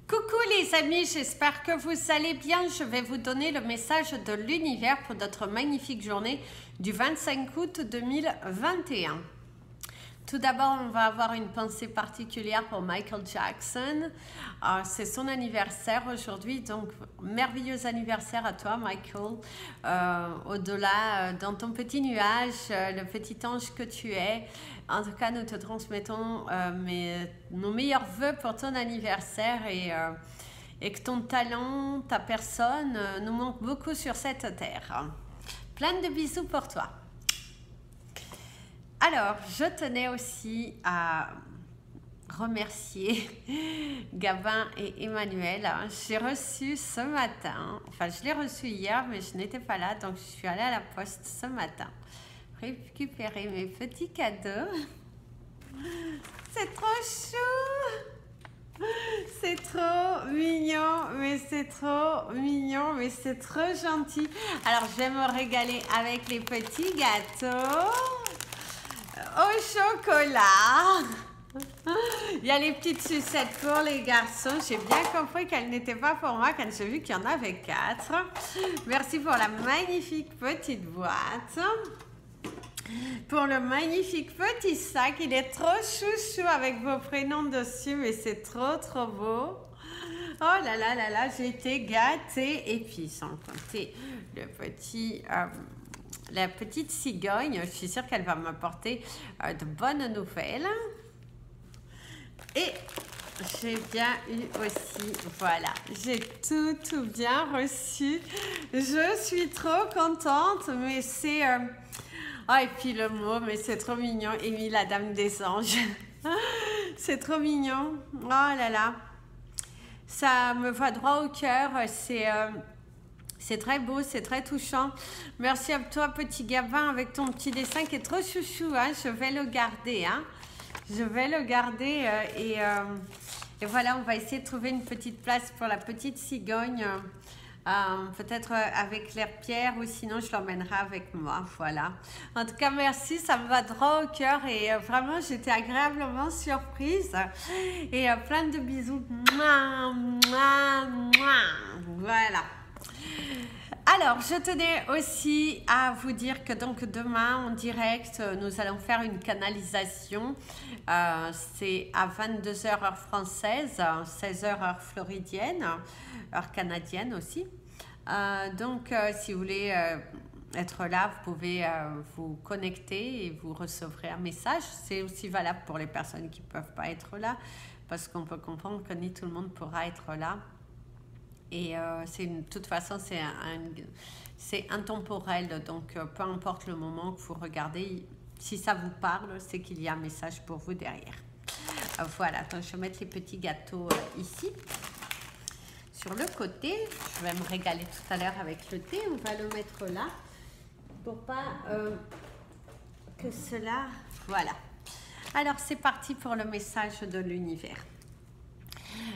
Coucou les amis, j'espère que vous allez bien. Je vais vous donner le message de l'univers pour notre magnifique journée du 25 août 2021. Tout d'abord, on va avoir une pensée particulière pour Michael Jackson. C'est son anniversaire aujourd'hui, donc merveilleux anniversaire à toi Michael. Au-delà, dans ton petit nuage, le petit ange que tu es. En tout cas, nous te transmettons nos meilleurs voeux pour ton anniversaire et que ton talent, ta personne nous manque beaucoup sur cette terre. Plein de bisous pour toi. Alors, je tenais aussi à remercier Gabin et Emmanuel. J'ai reçu ce matin, enfin je l'ai reçu hier, mais je n'étais pas là, donc je suis allée à la poste ce matin récupérer mes petits cadeaux. C'est trop chou! C'est trop mignon, mais c'est trop mignon, mais c'est trop gentil. Alors, je vais me régaler avec les petits gâteaux au chocolat. Il y a les petites sucettes pour les garçons. J'ai bien compris qu'elles n'étaient pas pour moi quand j'ai vu qu'il y en avait 4. Merci pour la magnifique petite boîte. Pour le magnifique petit sac. Il est trop chouchou avec vos prénoms dessus, mais c'est trop trop beau. Oh là là là là, j'ai été gâtée. Et puis sans compter le petit... la petite cigogne, je suis sûre qu'elle va m'apporter de bonnes nouvelles. Et j'ai bien eu aussi, voilà, j'ai tout bien reçu. Je suis trop contente, mais c'est... Oh, et puis le mot, mais c'est trop mignon. Amy, la dame des anges. C'est trop mignon. Oh là là. Ça me va droit au cœur. C'est très beau, c'est très touchant. Merci à toi, petit Gabin, avec ton petit dessin qui est trop chouchou. Hein. Je vais le garder. Hein. Je vais le garder. Et voilà, on va essayer de trouver une petite place pour la petite cigogne. Peut-être avec l'air pierre ou sinon je l'emmènerai avec moi. Voilà. En tout cas, merci. Ça me va droit au cœur. Et vraiment, j'étais agréablement surprise. Et plein de bisous. Mouah, mouah, mouah. Voilà. Alors, je tenais aussi à vous dire que donc demain en direct, nous allons faire une canalisation. C'est à 22h heure française, 16h heure floridienne, heure canadienne aussi. Donc, si vous voulez être là, vous pouvez vous connecter et vous recevrez un message. C'est aussi valable pour les personnes qui ne peuvent pas être là, parce qu'on peut comprendre que ni tout le monde pourra être là. Et de toute façon, c'est intemporel, donc peu importe le moment que vous regardez, si ça vous parle, c'est qu'il y a un message pour vous derrière. Voilà, donc je vais mettre les petits gâteaux ici, sur le côté. Je vais me régaler tout à l'heure avec le thé, on va le mettre là, pour pas que cela... Voilà. Alors, c'est parti pour le message de l'univers.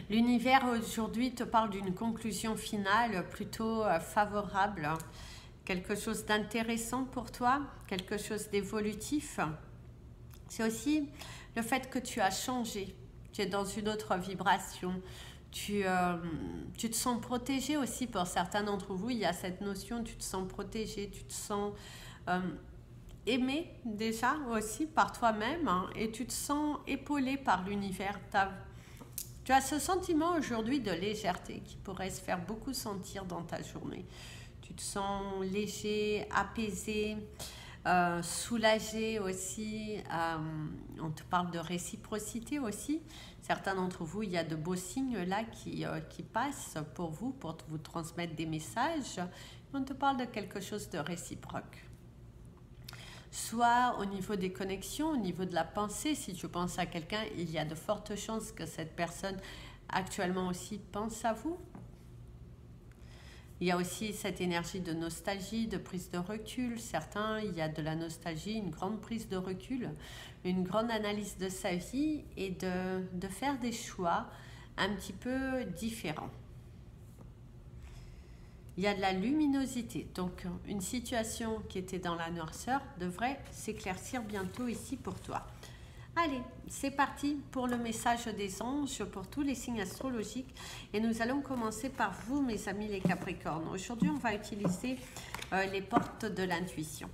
L'univers aujourd'hui te parle d'une conclusion finale plutôt favorable, quelque chose d'intéressant pour toi, quelque chose d'évolutif. C'est aussi le fait que tu as changé, tu es dans une autre vibration, tu te sens protégé aussi pour certains d'entre vous. Il y a cette notion, tu te sens protégé, tu te sens aimé déjà aussi par toi-même, hein, et tu te sens épaulé par l'univers. Tu as ce sentiment aujourd'hui de légèreté qui pourrait se faire beaucoup sentir dans ta journée. Tu te sens léger, apaisé, soulagé aussi. On te parle de réciprocité aussi. Certains d'entre vous, il y a de beaux signes là qui passent pour vous transmettre des messages. On te parle de quelque chose de réciproque. Soit au niveau des connexions, au niveau de la pensée, si tu penses à quelqu'un, il y a de fortes chances que cette personne actuellement aussi pense à vous. Il y a aussi cette énergie de nostalgie, de prise de recul. Certains, il y a de la nostalgie, une grande prise de recul, une grande analyse de sa vie et de faire des choix un petit peu différents. Il y a de la luminosité, donc une situation qui était dans la noirceur devrait s'éclaircir bientôt ici pour toi. Allez, c'est parti pour le message des anges, pour tous les signes astrologiques. Et nous allons commencer par vous, mes amis les Capricornes. Aujourd'hui, on va utiliser les portes de l'intuition.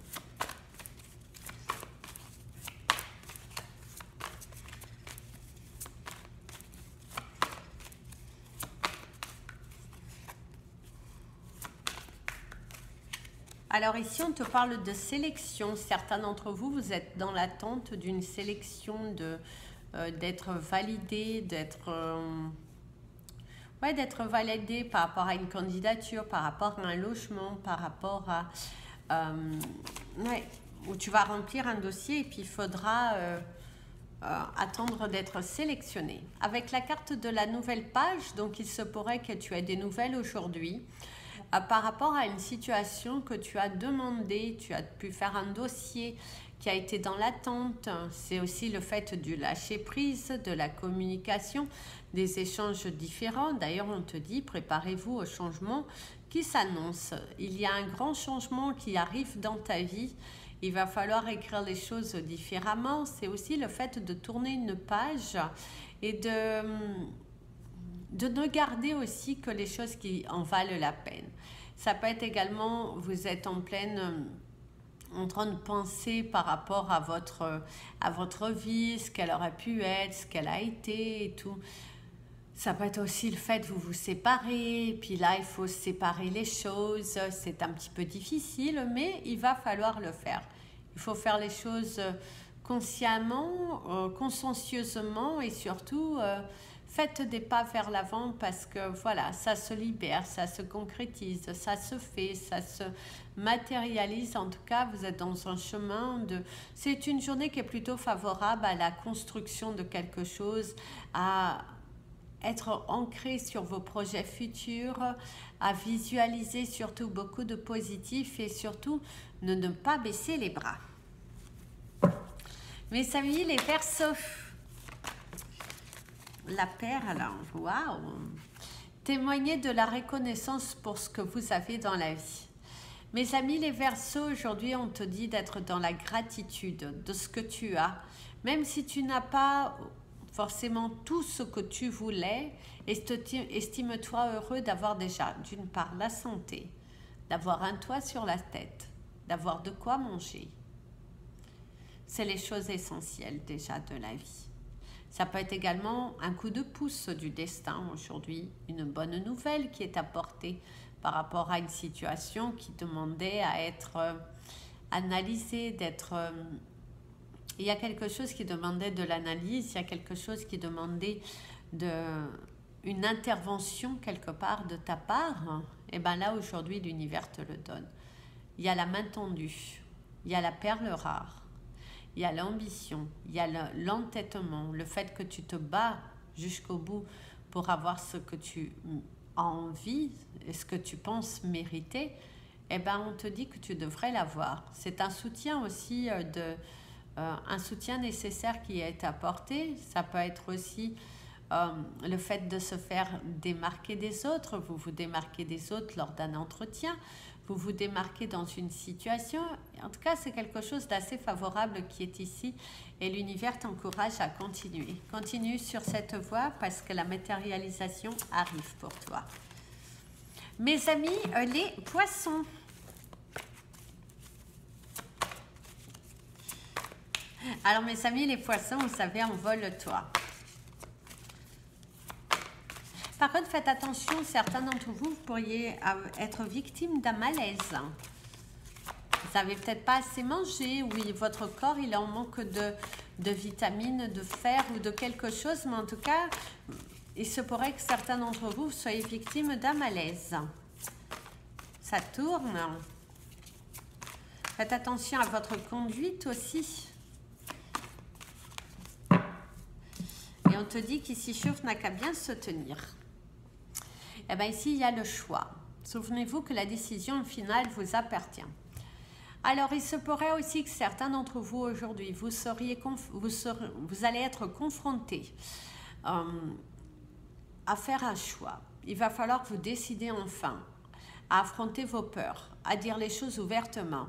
Alors ici, on te parle de sélection. Certains d'entre vous, vous êtes dans l'attente d'une sélection, d'être validé, d'être validé par rapport à une candidature, par rapport à un logement, par rapport à... où tu vas remplir un dossier et puis il faudra attendre d'être sélectionné. Avec la carte de la nouvelle page, donc il se pourrait que tu aies des nouvelles aujourd'hui. Par rapport à une situation que tu as demandé, tu as pu faire un dossier qui a été dans l'attente. C'est aussi le fait du lâcher prise, de la communication, des échanges différents. D'ailleurs, on te dit, préparez-vous au changement qui s'annonce. Il y a un grand changement qui arrive dans ta vie. Il va falloir écrire les choses différemment. C'est aussi le fait de tourner une page et de ne garder aussi que les choses qui en valent la peine. Ça peut être également, vous êtes en train de penser par rapport à votre vie, ce qu'elle aurait pu être, ce qu'elle a été et tout. Ça peut être aussi le fait de vous séparer, puis là il faut séparer les choses, c'est un petit peu difficile, mais il va falloir le faire. Il faut faire les choses consciemment, consciencieusement et surtout... faites des pas vers l'avant parce que voilà, ça se libère, ça se concrétise, ça se fait, ça se matérialise. En tout cas, vous êtes dans un chemin de... C'est une journée qui est plutôt favorable à la construction de quelque chose, à être ancré sur vos projets futurs, à visualiser surtout beaucoup de positif et surtout ne pas baisser les bras. Mes amis, les Verseaux. La perle, waouh! Témoignez de la reconnaissance pour ce que vous avez dans la vie. Mes amis les Verseaux, aujourd'hui on te dit d'être dans la gratitude de ce que tu as. Même si tu n'as pas forcément tout ce que tu voulais, estime-toi heureux d'avoir déjà, d'une part, la santé, d'avoir un toit sur la tête, d'avoir de quoi manger. C'est les choses essentielles déjà de la vie. Ça peut être également un coup de pouce du destin aujourd'hui, une bonne nouvelle qui est apportée par rapport à une situation qui demandait à être analysée, il y a quelque chose qui demandait de l'analyse, il y a quelque chose qui demandait une intervention quelque part de ta part. Et bien là, aujourd'hui, l'univers te le donne. Il y a la main tendue, il y a la perle rare. Il y a l'ambition, il y a l'entêtement, le fait que tu te bats jusqu'au bout pour avoir ce que tu as envie, ce que tu penses mériter, eh ben on te dit que tu devrais l'avoir. C'est un soutien aussi, un soutien nécessaire qui est apporté. Ça peut être aussi le fait de se faire démarquer des autres. Vous vous démarquez des autres lors d'un entretien. Vous vous démarquez dans une situation. En tout cas, c'est quelque chose d'assez favorable qui est ici et l'univers t'encourage à continuer. Continue sur cette voie parce que la matérialisation arrive pour toi. Mes amis, les poissons. Alors, mes amis, les poissons, vous savez, envole-toi. Par contre, faites attention, certains d'entre vous, vous pourriez être victime d'un malaise. Vous n'avez peut-être pas assez mangé, oui, votre corps, il est en manque de vitamines, de fer ou de quelque chose, mais en tout cas, il se pourrait que certains d'entre vous soyez victimes d'un malaise. Ça tourne. Faites attention à votre conduite aussi. Et on te dit qu'ici, chauffe n'a qu'à bien se tenir. Eh bien ici, il y a le choix. Souvenez-vous que la décision finale vous appartient. Alors, il se pourrait aussi que certains d'entre vous aujourd'hui, vous allez être confrontés à faire un choix. Il va falloir vous décider enfin à affronter vos peurs, à dire les choses ouvertement,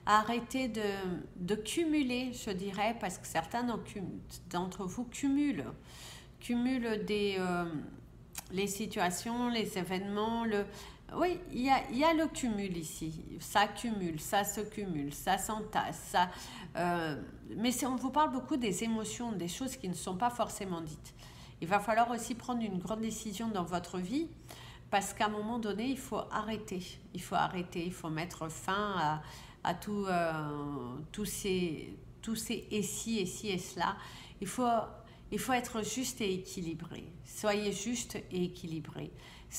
arrêter de cumuler, je dirais, parce que certains d'entre vous cumulent les situations, les événements, oui, il y a le cumul ici. Ça cumule, ça se cumule, ça s'entasse. Mais on vous parle beaucoup des émotions, des choses qui ne sont pas forcément dites. Il va falloir aussi prendre une grande décision dans votre vie parce qu'à un moment donné, il faut arrêter. Il faut mettre fin à tous ces et ci, et cela. Il faut être juste et équilibré. Soyez juste et équilibré.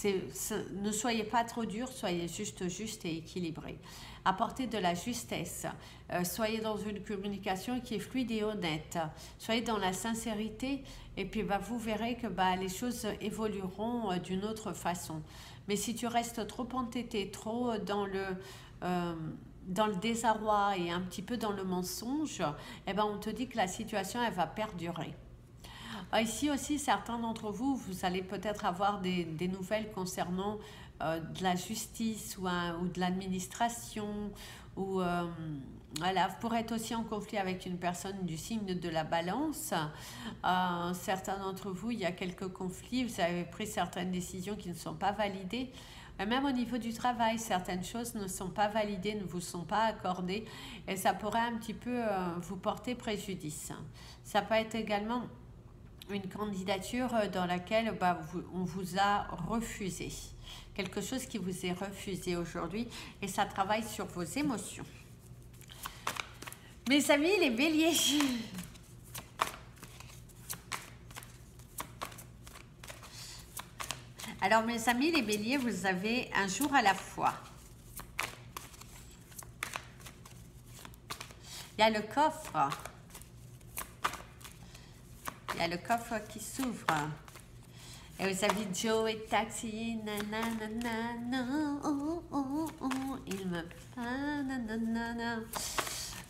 Ne soyez pas trop dur, soyez juste et équilibré. Apportez de la justesse. Soyez dans une communication qui est fluide et honnête. Soyez dans la sincérité et puis vous verrez que les choses évolueront d'une autre façon. Mais si tu restes trop entêté, trop dans le désarroi et un petit peu dans le mensonge, on te dit que la situation elle va perdurer. Ici aussi, certains d'entre vous, vous allez peut-être avoir des nouvelles concernant de la justice ou de l'administration. Voilà, vous pourrez être aussi en conflit avec une personne du signe de la balance. Certains d'entre vous, il y a quelques conflits, vous avez pris certaines décisions qui ne sont pas validées. Même au niveau du travail, certaines choses ne sont pas validées, ne vous sont pas accordées et ça pourrait un petit peu vous porter préjudice. Ça peut être également une candidature dans laquelle on vous a refusé. Quelque chose qui vous est refusé aujourd'hui et ça travaille sur vos émotions. Mes amis, les béliers. Alors, mes amis, les béliers, vous avez un jour à la fois. Il y a le coffre. Il y a le coffre qui s'ouvre. Et vous avez Joe et Taxi. Nanana, oh, oh, oh, il me nanana.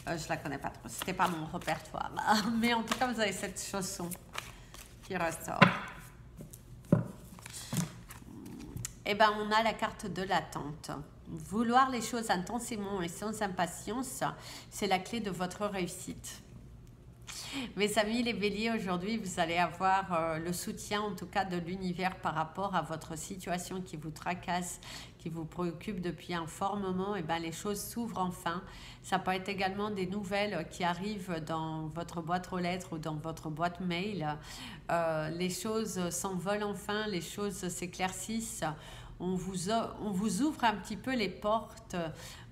Je la connais pas trop. C'était pas mon répertoire. Mais en tout cas, vous avez cette chanson qui ressort. On a la carte de l'attente. Vouloir les choses intensément et sans impatience, c'est la clé de votre réussite. Mes amis, les béliers, aujourd'hui, vous allez avoir le soutien, en tout cas, de l'univers par rapport à votre situation qui vous tracasse, qui vous préoccupe depuis un fort moment. Les choses s'ouvrent enfin. Ça peut être également des nouvelles qui arrivent dans votre boîte aux lettres ou dans votre boîte mail. Les choses s'envolent enfin, les choses s'éclaircissent. On vous ouvre un petit peu les portes.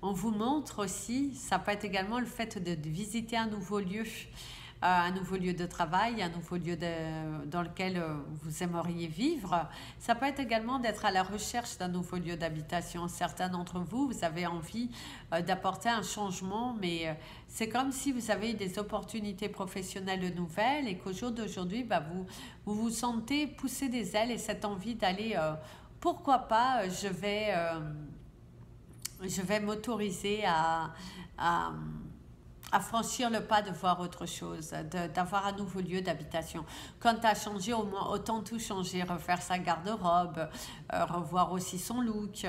On vous montre aussi, ça peut être également le fait de visiter un nouveau lieu de travail, un nouveau lieu dans lequel vous aimeriez vivre. Ça peut être également d'être à la recherche d'un nouveau lieu d'habitation. Certains d'entre vous, vous avez envie d'apporter un changement, mais c'est comme si vous avez des opportunités professionnelles nouvelles et qu'au jour d'aujourd'hui, vous sentez pousser des ailes et cette envie d'aller, pourquoi pas, je vais m'autoriser à franchir le pas de voir autre chose, d'avoir un nouveau lieu d'habitation. Quand à changer, au moins autant tout changer, refaire sa garde-robe, revoir aussi son look.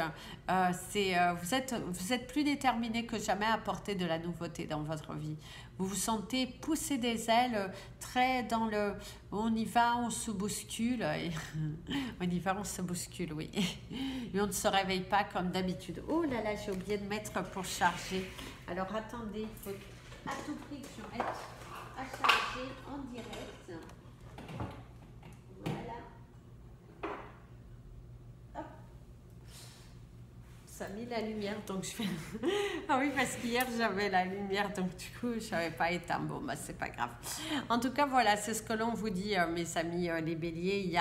Vous êtes plus déterminé que jamais à apporter de la nouveauté dans votre vie. Vous vous sentez pousser des ailes, très dans le on y va, on se bouscule. On y va, on se bouscule, oui. Et on ne se réveille pas comme d'habitude. Oh là là, j'ai oublié de mettre pour charger. Alors attendez, il faut à tout prix que je mette à charger en direct. Voilà. Hop. Ça a mis la lumière, donc je fais... Ah oui, parce qu'hier, j'avais la lumière, donc du coup, je n'avais pas éteint. Bon, c'est pas grave. En tout cas, voilà, c'est ce que l'on vous dit, mes amis les béliers.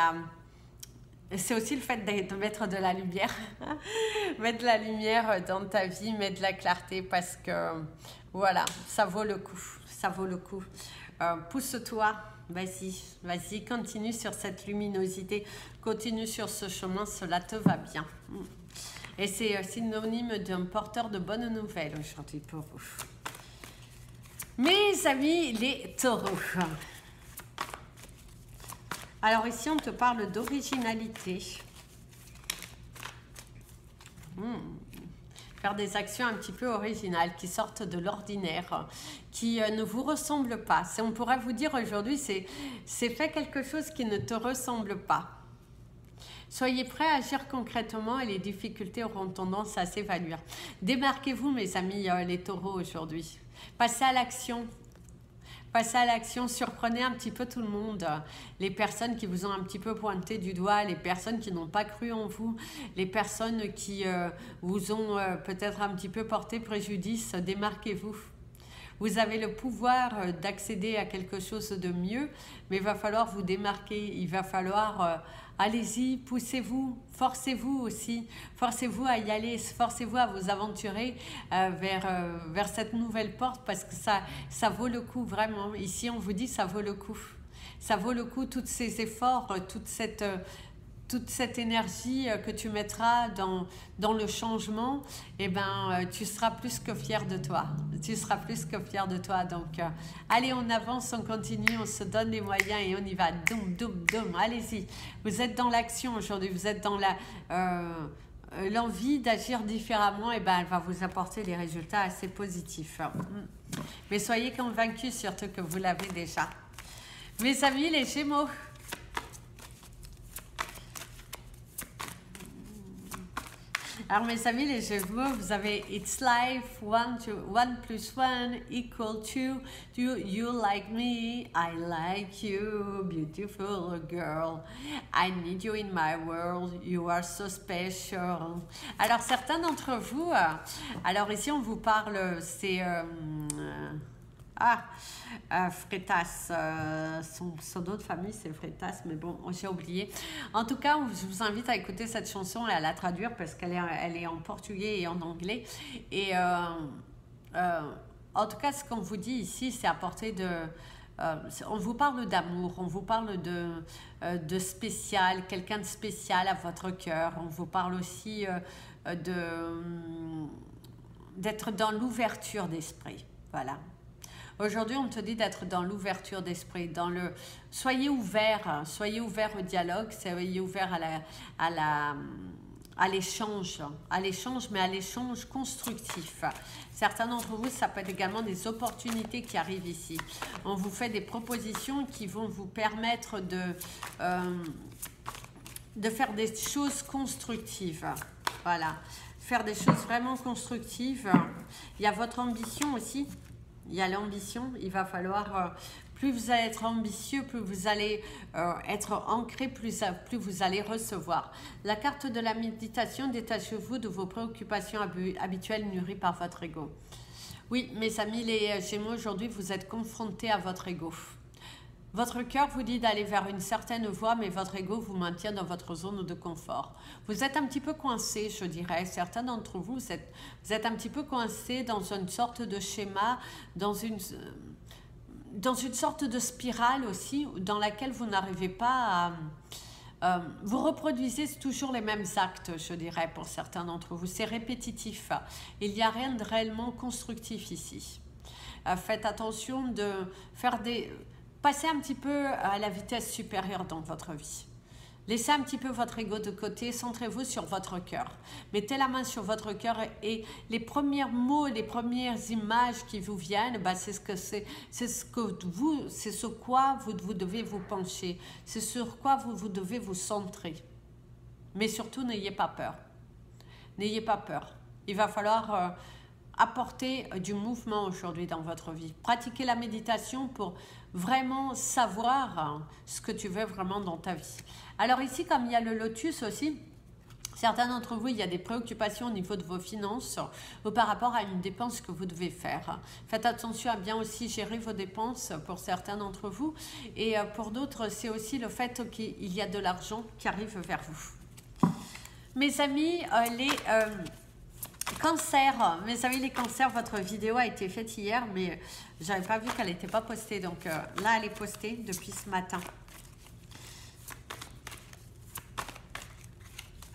C'est aussi le fait de mettre de la lumière. Mettre de la lumière dans ta vie, mettre de la clarté, parce que, voilà, ça vaut le coup. Ça vaut le coup. Pousse-toi. Vas-y, continue sur cette luminosité. Continue sur ce chemin, cela te va bien. Et c'est synonyme d'un porteur de bonnes nouvelles aujourd'hui pour vous. Mes amis, les taureaux. Alors ici, on te parle d'originalité. Faire des actions un petit peu originales, qui sortent de l'ordinaire, qui ne vous ressemblent pas. On pourrait vous dire aujourd'hui, c'est fait quelque chose qui ne te ressemble pas. Soyez prêts à agir concrètement et les difficultés auront tendance à s'évanouir. Démarquez-vous, mes amis, les taureaux, aujourd'hui. Passez à l'action. Passez à l'action, surprenez un petit peu tout le monde. Les personnes qui vous ont un petit peu pointé du doigt, les personnes qui n'ont pas cru en vous, les personnes qui vous ont peut-être un petit peu porté préjudice, démarquez-vous. Vous avez le pouvoir d'accéder à quelque chose de mieux, mais il va falloir vous démarquer, il va falloir... allez-y, poussez-vous, forcez-vous aussi, forcez-vous à y aller, forcez-vous à vous aventurer vers cette nouvelle porte parce que ça vaut le coup vraiment. Ici, on vous dit ça vaut le coup. Ça vaut le coup, tous ces efforts, toute cette énergie que tu mettras dans le changement, eh ben, tu seras plus que fier de toi. Tu seras plus que fier de toi. Donc, allez, on avance, on continue, on se donne les moyens et on y va. Doum, doum, doum. Allez-y. Vous êtes dans l'action aujourd'hui. Vous êtes dans l'envie d'agir différemment. Et ben, elle va vous apporter des résultats assez positifs. Mais soyez convaincus surtout que vous l'avez déjà. Mes amis, les Gémeaux. Alors mes amis les Gémeaux, vous avez It's life, 1 plus 1 equal 2. Do you like me? I like you, beautiful girl. I need you in my world. You are so special. Alors certains d'entre vous, alors ici on vous parle, c'est... Freitas, son nom de famille c'est Freitas, mais bon, j'ai oublié. En tout cas, je vous invite à écouter cette chanson et à la traduire parce qu'elle est en portugais et en anglais. Et en tout cas, ce qu'on vous dit ici, c'est apporter de... on vous parle d'amour, on vous parle de spécial, quelqu'un de spécial à votre cœur. On vous parle aussi d'être dans l'ouverture d'esprit. Voilà. Aujourd'hui, on te dit d'être dans l'ouverture d'esprit, soyez ouverts au dialogue, soyez ouverts à l'échange, mais à l'échange constructif. Certains d'entre vous, ça peut être également des opportunités qui arrivent ici. On vous fait des propositions qui vont vous permettre de faire des choses constructives. Voilà, faire des choses vraiment constructives. Il y a votre ambition aussi. Il y a l'ambition, il va falloir, plus vous allez être ambitieux, plus vous allez être ancré, plus vous allez recevoir. La carte de la méditation, détachez-vous de vos préoccupations habituelles nourries par votre ego. Oui, mes amis les Gémeaux, aujourd'hui vous êtes confrontés à votre ego. Votre cœur vous dit d'aller vers une certaine voie, mais votre ego vous maintient dans votre zone de confort. Vous êtes un petit peu coincé, je dirais. Certains d'entre vous, vous êtes un petit peu coincé dans une sorte de schéma, dans une sorte de spirale aussi, dans laquelle vous n'arrivez pas à... vous reproduisez toujours les mêmes actes, je dirais, pour certains d'entre vous. C'est répétitif. Il n'y a rien de réellement constructif ici. Faites attention de faire passez un petit peu à la vitesse supérieure dans votre vie. Laissez un petit peu votre ego de côté, centrez-vous sur votre cœur. Mettez la main sur votre cœur et les premiers mots, les premières images qui vous viennent, bah c'est sur quoi vous devez vous pencher, c'est sur quoi vous devez vous centrer. Mais surtout, n'ayez pas peur. N'ayez pas peur. Il va falloir... apporter du mouvement aujourd'hui dans votre vie. Pratiquez la méditation pour vraiment savoir ce que tu veux vraiment dans ta vie. Alors ici, comme il y a le lotus aussi, certains d'entre vous, il y a des préoccupations au niveau de vos finances ou par rapport à une dépense que vous devez faire. Faites attention à bien aussi gérer vos dépenses pour certains d'entre vous. Et pour d'autres, c'est aussi le fait qu'il y a de l'argent qui arrive vers vous. Mes amis, Cancer, mes amis les cancers, votre vidéo a été faite hier, mais j'avais pas vu qu'elle n'était pas postée. Donc là, elle est postée depuis ce matin.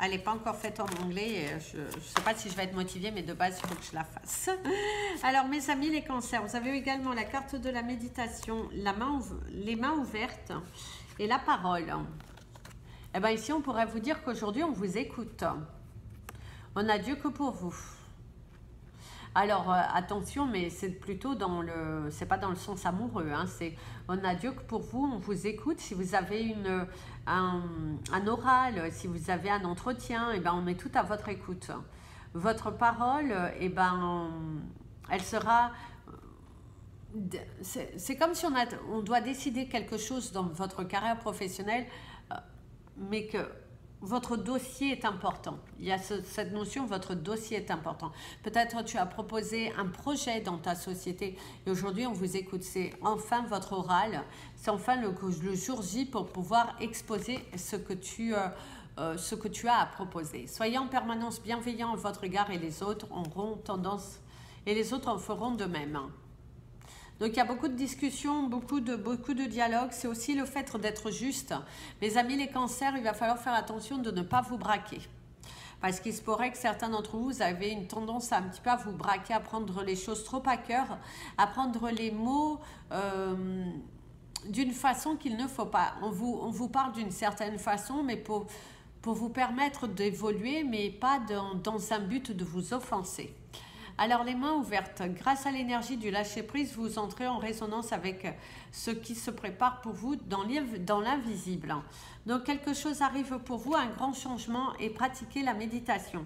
Elle n'est pas encore faite en anglais. Je ne sais pas si je vais être motivée, mais de base, il faut que je la fasse. Alors, mes amis les cancers, vous avez également la carte de la méditation, les mains ouvertes et la parole. Et bien ici, on pourrait vous dire qu'aujourd'hui, on vous écoute. On n'a Dieu que pour vous. Alors attention, mais c'est plutôt dans le, c'est pas dans le sens amoureux, hein, c'est, on a Dieu que pour vous, on vous écoute. Si vous avez un oral, si vous avez un entretien, et ben on est tout à votre écoute. Votre parole, et ben elle sera, c'est comme si on doit décider quelque chose dans votre carrière professionnelle, mais que votre dossier est important. Il y a cette notion, votre dossier est important. Peut-être tu as proposé un projet dans ta société et aujourd'hui on vous écoute. C'est enfin votre oral, c'est enfin le jour J pour pouvoir exposer ce que tu as à proposer. Soyez en permanence bienveillant à votre égard et les autres auront tendance, et les autres en feront de même. Donc il y a beaucoup de discussions, beaucoup de dialogues. C'est aussi le fait d'être juste. Mes amis les cancers, il va falloir faire attention de ne pas vous braquer. Parce qu'il se pourrait que certains d'entre vous avez une tendance à un petit peu à vous braquer, à prendre les choses trop à cœur, à prendre les mots d'une façon qu'il ne faut pas. On vous parle d'une certaine façon, mais pour vous permettre d'évoluer, mais pas dans un but de vous offenser. Alors les mains ouvertes, grâce à l'énergie du lâcher-prise, vous entrez en résonance avec ce qui se prépare pour vous dans l'invisible. Donc quelque chose arrive pour vous, un grand changement, et pratiquez la méditation.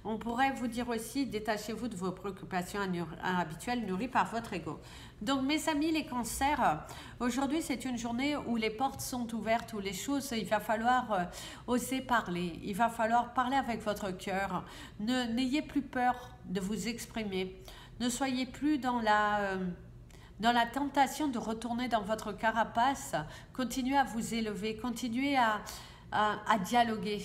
On pourrait vous dire aussi, détachez-vous de vos préoccupations habituelles nourries par votre ego. Donc mes amis les cancers, aujourd'hui c'est une journée où les portes sont ouvertes, où les choses, il va falloir oser parler, il va falloir parler avec votre cœur. N'ayez plus peur de vous exprimer, ne soyez plus dans la tentation de retourner dans votre carapace, continuez à vous élever, continuez à dialoguer.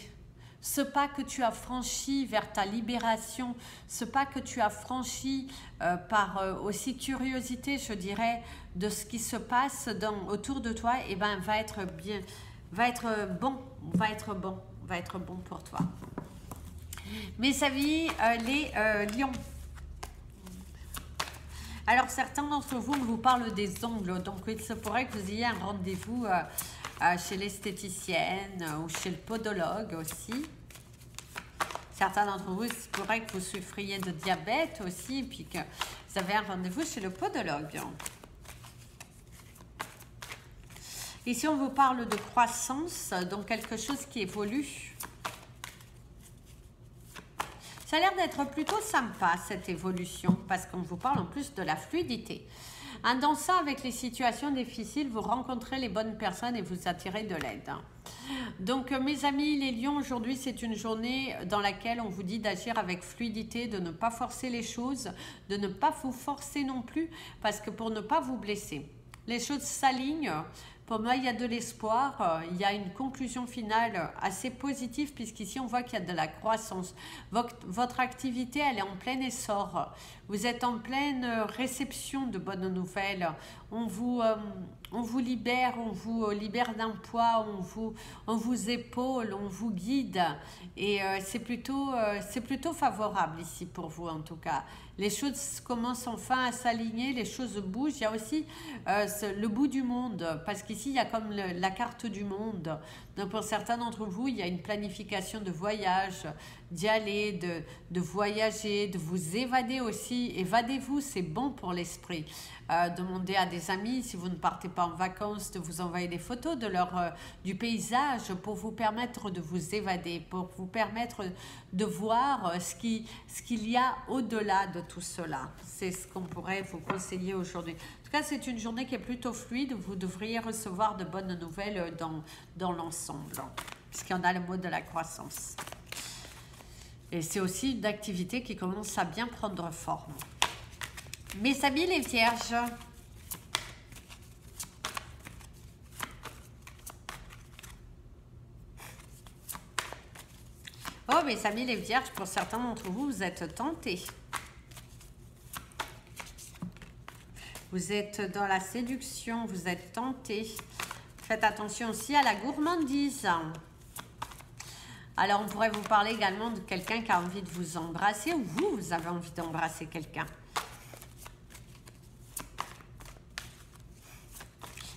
Ce pas que tu as franchi vers ta libération, ce pas que tu as franchi par aussi curiosité, je dirais, de ce qui se passe autour de toi, et ben va être bon pour toi. Mes amis, les lions. Alors certains d'entre vous vous parlent des ongles, donc il se pourrait que vous ayez un rendez-vous chez l'esthéticienne ou chez le podologue aussi. Certains d'entre vous, il se pourrait que vous souffriez de diabète aussi, puis que vous avez un rendez-vous chez le podologue. Ici, on vous parle de croissance, donc quelque chose qui évolue. Ça a l'air d'être plutôt sympa, cette évolution, parce qu'on vous parle en plus de la fluidité. Dans ça, avec les situations difficiles, vous rencontrez les bonnes personnes et vous attirez de l'aide. Donc, mes amis, les lions, aujourd'hui, c'est une journée dans laquelle on vous dit d'agir avec fluidité, de ne pas forcer les choses, de ne pas vous forcer non plus, parce que pour ne pas vous blesser. Les choses s'alignent. Pour moi, il y a de l'espoir, il y a une conclusion finale assez positive puisqu'ici, on voit qu'il y a de la croissance. Votre activité, elle est en plein essor. Vous êtes en pleine réception de bonnes nouvelles. On vous libère, d'un poids, on vous épaule, on vous guide. Et c'est plutôt favorable ici pour vous en tout cas. Les choses commencent enfin à s'aligner, les choses bougent. Il y a aussi le bout du monde, parce qu'ici, il y a comme la carte du monde. Donc, pour certains d'entre vous, il y a une planification de voyage, d'y aller, de voyager, de vous évader aussi. Évadez-vous, c'est bon pour l'esprit. Demandez à des amis, si vous ne partez pas en vacances, de vous envoyer des photos du paysage pour vous permettre de vous évader, pour vous permettre de voir ce qu'il y a au-delà de tout cela. C'est ce qu'on pourrait vous conseiller aujourd'hui. En tout cas, c'est une journée qui est plutôt fluide. Vous devriez recevoir de bonnes nouvelles dans l'ensemble, puisqu'il y en a le mot de la croissance. Et c'est aussi une activité qui commence à bien prendre forme. Mes amis les vierges, oh mes amis les vierges, pour certains d'entre vous, vous êtes tentés. Vous êtes dans la séduction, vous êtes tentés. Faites attention aussi à la gourmandise. Alors on pourrait vous parler également de quelqu'un qui a envie de vous embrasser, ou vous avez envie d'embrasser quelqu'un.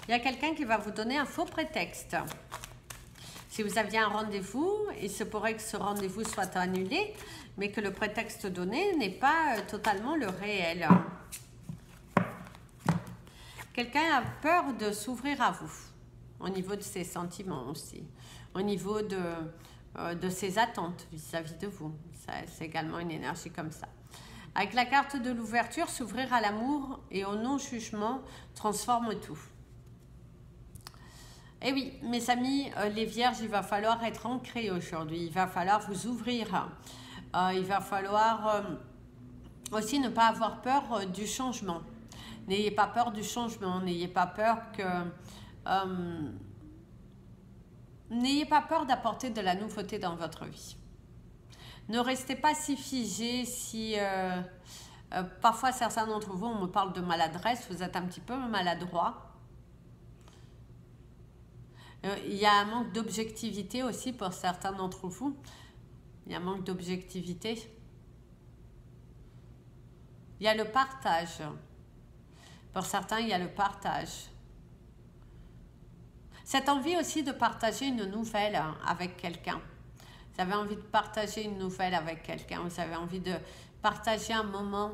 Il y a quelqu'un qui va vous donner un faux prétexte. Si vous aviez un rendez-vous, il se pourrait que ce rendez-vous soit annulé, mais que le prétexte donné n'est pas totalement le réel. Quelqu'un a peur de s'ouvrir à vous, au niveau de ses sentiments aussi, au niveau de ses attentes vis-à-vis de vous. C'est également une énergie comme ça. Avec la carte de l'ouverture, s'ouvrir à l'amour et au non-jugement transforme tout. Et oui, mes amis, les vierges, il va falloir être ancrés aujourd'hui. Il va falloir vous ouvrir. Il va falloir aussi ne pas avoir peur du changement. N'ayez pas peur du changement. N'ayez pas peur que... n'ayez pas peur d'apporter de la nouveauté dans votre vie. Ne restez pas si figé, si... parfois, certains d'entre vous, on me parle de maladresse, vous êtes un petit peu maladroit. Il y a un manque d'objectivité aussi pour certains d'entre vous. Il y a un manque d'objectivité. Il y a le partage. Pour certains, il y a le partage. Cette envie aussi de partager une nouvelle avec quelqu'un. Vous avez envie de partager une nouvelle avec quelqu'un. Vous avez envie de partager un moment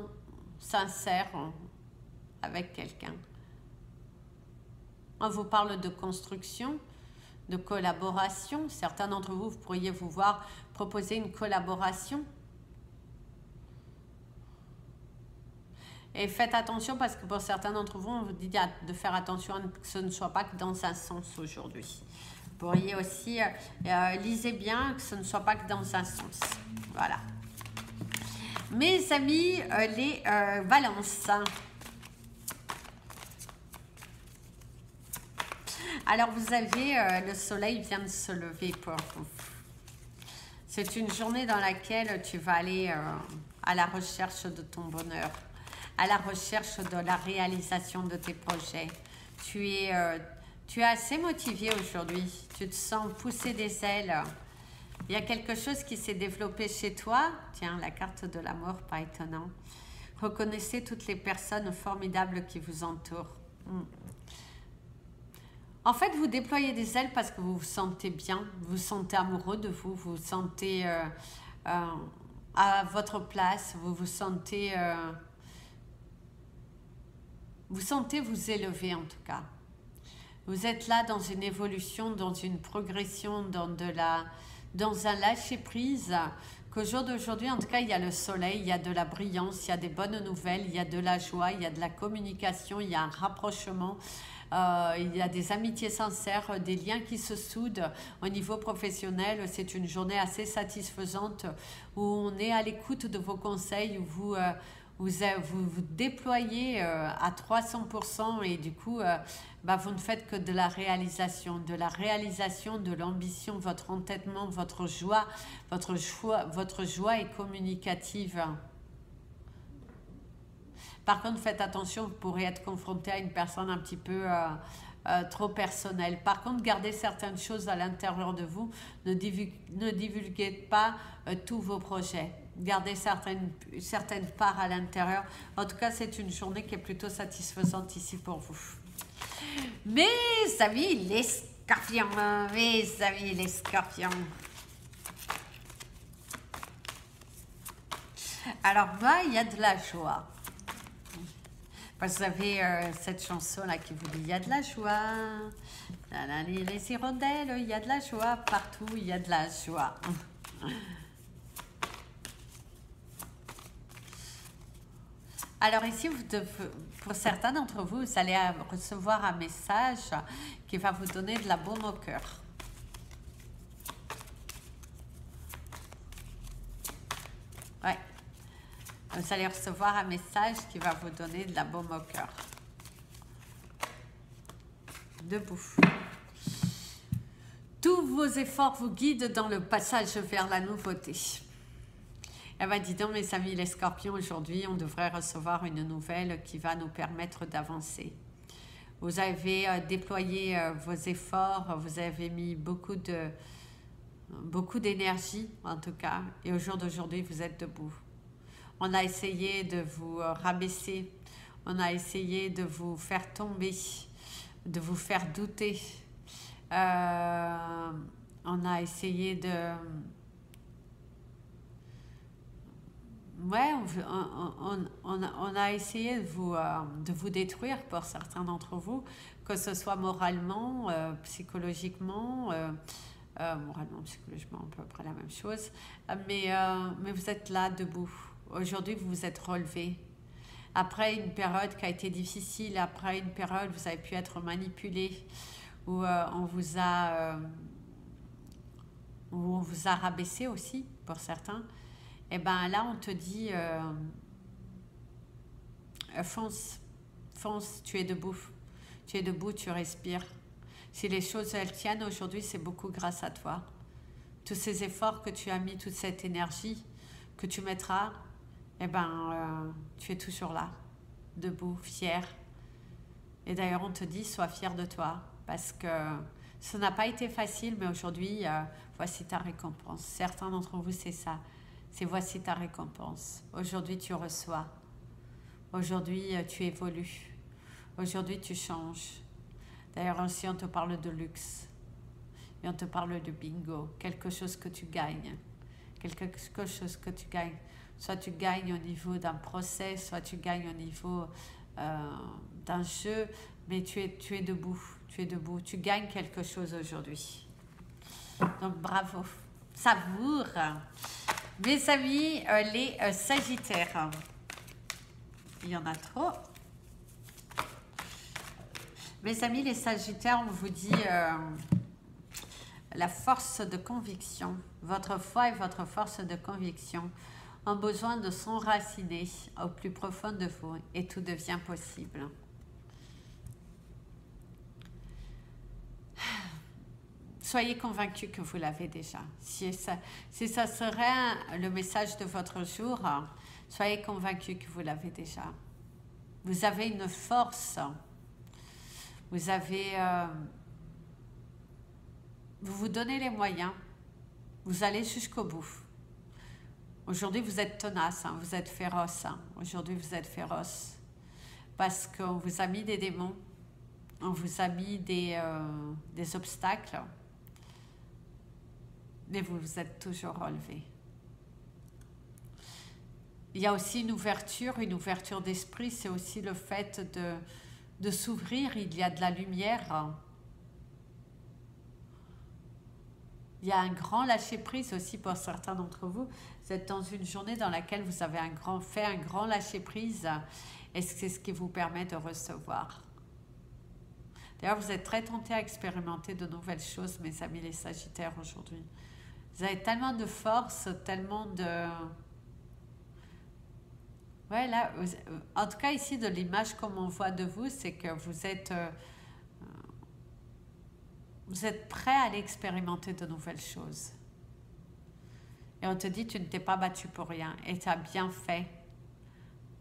sincère avec quelqu'un. On vous parle de construction, de collaboration. Certains d'entre vous, vous pourriez vous voir proposer une collaboration. Et faites attention parce que pour certains d'entre vous, on vous dit de faire attention à que ce ne soit pas que dans un sens aujourd'hui. Vous pourriez aussi, lisez bien, que ce ne soit pas que dans un sens. Voilà. Mes amis, les balances. Alors, vous avez, le soleil vient de se lever pour vous. C'est une journée dans laquelle tu vas aller à la recherche de ton bonheur, à la recherche de la réalisation de tes projets. Tu es assez motivé aujourd'hui. Tu te sens pousser des ailes. Il y a quelque chose qui s'est développé chez toi. Tiens, la carte de l'amour, pas étonnant. Reconnaissez toutes les personnes formidables qui vous entourent. En fait, vous déployez des ailes parce que vous vous sentez bien, vous vous sentez amoureux de vous, vous vous sentez à votre place, vous vous sentez vous élever en tout cas. Vous êtes là dans une évolution, dans une progression, dans un lâcher-prise, qu'au jour d'aujourd'hui, en tout cas, il y a le soleil, il y a de la brillance, il y a des bonnes nouvelles, il y a de la joie, il y a de la communication, il y a un rapprochement. Il y a des amitiés sincères, des liens qui se soudent au niveau professionnel. C'est une journée assez satisfaisante où on est à l'écoute de vos conseils, où vous déployez à 300% et du coup, vous ne faites que de la réalisation, de l'ambition, votre entêtement, votre joie est communicative. Par contre, faites attention, vous pourrez être confronté à une personne un petit peu trop personnelle. Par contre, gardez certaines choses à l'intérieur de vous. Ne divulguez pas tous vos projets. Gardez certaines parts à l'intérieur. En tout cas, c'est une journée qui est plutôt satisfaisante ici pour vous. Mes amis les scorpions, Alors, il y a de la joie. Vous avez cette chanson-là qui vous dit « Il y a de la joie, les hirondelles, il y a de la joie, partout il y a de la joie. » Alors ici, pour certains d'entre vous, vous allez recevoir un message qui va vous donner de la baume au cœur. Ouais. Vous allez recevoir un message qui va vous donner de la baume au cœur. Debout. Tous vos efforts vous guident dans le passage vers la nouveauté. Eh bien, dis donc, mes amis les scorpions, aujourd'hui, on devrait recevoir une nouvelle qui va nous permettre d'avancer. Vous avez déployé vos efforts, vous avez mis beaucoup d'énergie, en tout cas, et au jour d'aujourd'hui, vous êtes debout. On a essayé de vous rabaisser, on a essayé de vous faire tomber, de vous faire douter. On on a essayé de... Ouais, on a essayé de vous détruire pour certains d'entre vous, que ce soit moralement, psychologiquement, moralement, psychologiquement, à peu près la même chose, mais vous êtes là, debout. Aujourd'hui, vous vous êtes relevé. Après une période qui a été difficile, après une période où vous avez pu être manipulé, où on vous a rabaissé aussi, pour certains, et bien là, on te dit, fonce, fonce, tu es debout. Tu es debout, tu respires. Si les choses, elles tiennent aujourd'hui, c'est beaucoup grâce à toi. Tous ces efforts que tu as mis, toute cette énergie que tu mettras, eh ben, tu es toujours là, debout, fier. Et d'ailleurs, on te dit, sois fier de toi, parce que ça n'a pas été facile, mais aujourd'hui, voici ta récompense. Certains d'entre vous, c'est ça. C'est voici ta récompense. Aujourd'hui, tu reçois. Aujourd'hui, tu évolues. Aujourd'hui, tu changes. D'ailleurs, aussi, on te parle de luxe. Et on te parle de bingo. Quelque chose que tu gagnes. Quelque chose que tu gagnes. Soit tu gagnes au niveau d'un procès, soit tu gagnes au niveau d'un jeu. Mais tu es debout. Tu es debout. Tu gagnes quelque chose aujourd'hui. Donc, bravo. Savoure. Mes amis, les Sagittaires. Il y en a trop. Mes amis, les Sagittaires, on vous dit la force de conviction. Votre foi et votre force de conviction ont besoin de s'enraciner au plus profond de vous et tout devient possible. Soyez convaincus que vous l'avez déjà. Si ça serait le message de votre jour, soyez convaincus que vous l'avez déjà. Vous avez une force. Vous avez... vous vous donnez les moyens. Vous allez jusqu'au bout. Aujourd'hui, vous êtes tenace, hein, vous êtes féroce. Hein. Aujourd'hui, vous êtes féroce. Parce qu'on vous a mis des démons. On vous a mis des obstacles. Mais vous vous êtes toujours relevé. Il y a aussi une ouverture d'esprit, c'est aussi le fait de s'ouvrir, il y a de la lumière. Il y a un grand lâcher-prise aussi pour certains d'entre vous. Vous êtes dans une journée dans laquelle vous avez fait un grand lâcher-prise et c'est ce qui vous permet de recevoir. D'ailleurs, vous êtes très tentés à expérimenter de nouvelles choses, mes amis les Sagittaires, aujourd'hui. Vous avez tellement de force, tellement de... Ouais, là, en tout cas, ici, de l'image comme on voit de vous, c'est que vous êtes prêt à aller expérimrimenter de nouvelles choses. Et on te dit, tu ne t'es pas battu pour rien. Et tu as bien fait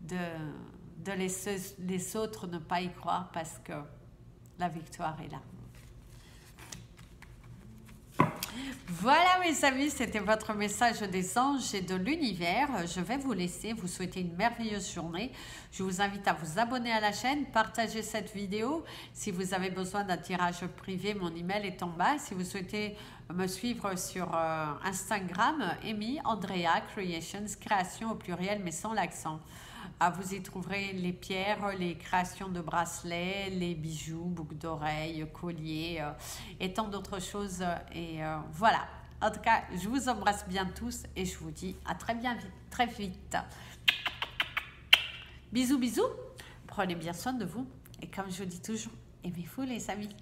de laisser les autres ne pas y croire parce que la victoire est là. Voilà mes amis, c'était votre message des anges et de l'univers. Je vais vous laisser, vous souhaiter une merveilleuse journée. Je vous invite à vous abonner à la chaîne, partager cette vidéo. Si vous avez besoin d'un tirage privé, mon email est en bas. Si vous souhaitez me suivre sur Instagram, Amy Andrea Creations, création au pluriel mais sans l'accent. Vous y trouverez les pierres, les créations de bracelets, les bijoux, boucles d'oreilles, colliers et tant d'autres choses. Et voilà. En tout cas, je vous embrasse bien tous et je vous dis à très vite. Bisous, bisous. Prenez bien soin de vous. Et comme je vous dis toujours, aimez-vous les amis.